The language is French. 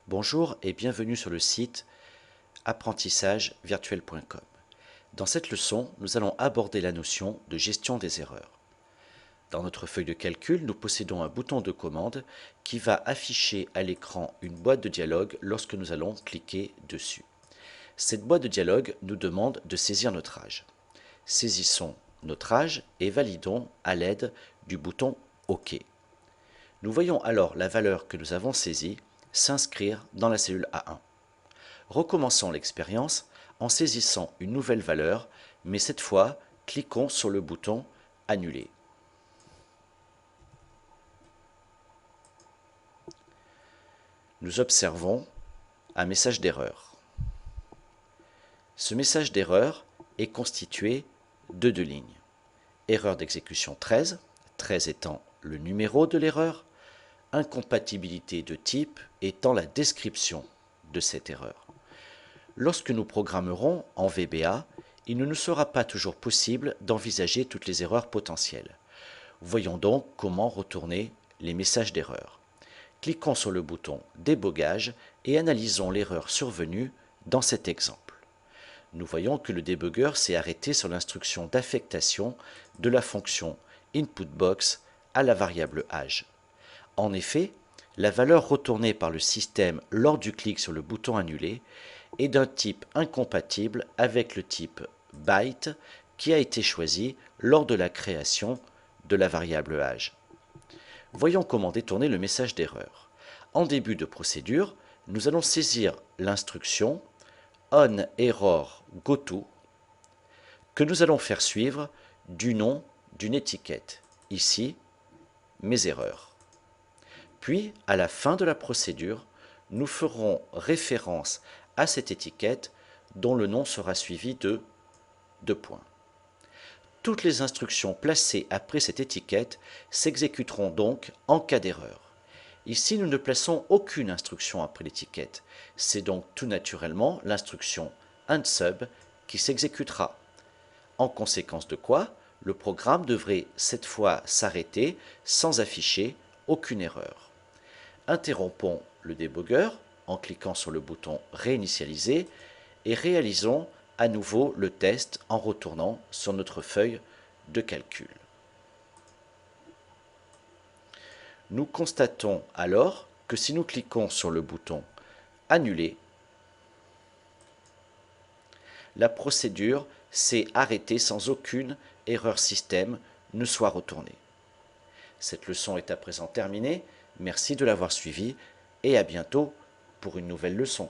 Bonjour et bienvenue sur le site apprentissagevirtuel.com. Dans cette leçon, nous allons aborder la notion de gestion des erreurs. Dans notre feuille de calcul, nous possédons un bouton de commande qui va afficher à l'écran une boîte de dialogue lorsque nous allons cliquer dessus. Cette boîte de dialogue nous demande de saisir notre âge. Saisissons notre âge et validons à l'aide du bouton OK. Nous voyons alors la valeur que nous avons saisie s'inscrire dans la cellule A1. Recommençons l'expérience en saisissant une nouvelle valeur, mais cette fois, cliquons sur le bouton Annuler. Nous observons un message d'erreur. Ce message d'erreur est constitué de deux lignes. Erreur d'exécution 13, 13 étant le numéro de l'erreur, incompatibilité de type étant la description de cette erreur. Lorsque nous programmerons en VBA, il ne nous sera pas toujours possible d'envisager toutes les erreurs potentielles. Voyons donc comment retourner les messages d'erreur. Cliquons sur le bouton Débogage et analysons l'erreur survenue dans cet exemple. Nous voyons que le débugger s'est arrêté sur l'instruction d'affectation de la fonction InputBox à la variable âge. En effet, la valeur retournée par le système lors du clic sur le bouton Annuler est d'un type incompatible avec le type byte qui a été choisi lors de la création de la variable âge. Voyons comment détourner le message d'erreur. En début de procédure, nous allons saisir l'instruction onErrorGoTo que nous allons faire suivre du nom d'une étiquette, ici mes erreurs. Puis, à la fin de la procédure, nous ferons référence à cette étiquette dont le nom sera suivi de 2 points. Toutes les instructions placées après cette étiquette s'exécuteront donc en cas d'erreur. Ici, nous ne plaçons aucune instruction après l'étiquette. C'est donc tout naturellement l'instruction unSub qui s'exécutera. En conséquence de quoi, le programme devrait cette fois s'arrêter sans afficher aucune erreur. Interrompons le débugger en cliquant sur le bouton Réinitialiser et réalisons à nouveau le test en retournant sur notre feuille de calcul. Nous constatons alors que si nous cliquons sur le bouton Annuler, la procédure s'est arrêtée sans aucune erreur système ne soit retournée. Cette leçon est à présent terminée. Merci de l'avoir suivi et à bientôt pour une nouvelle leçon.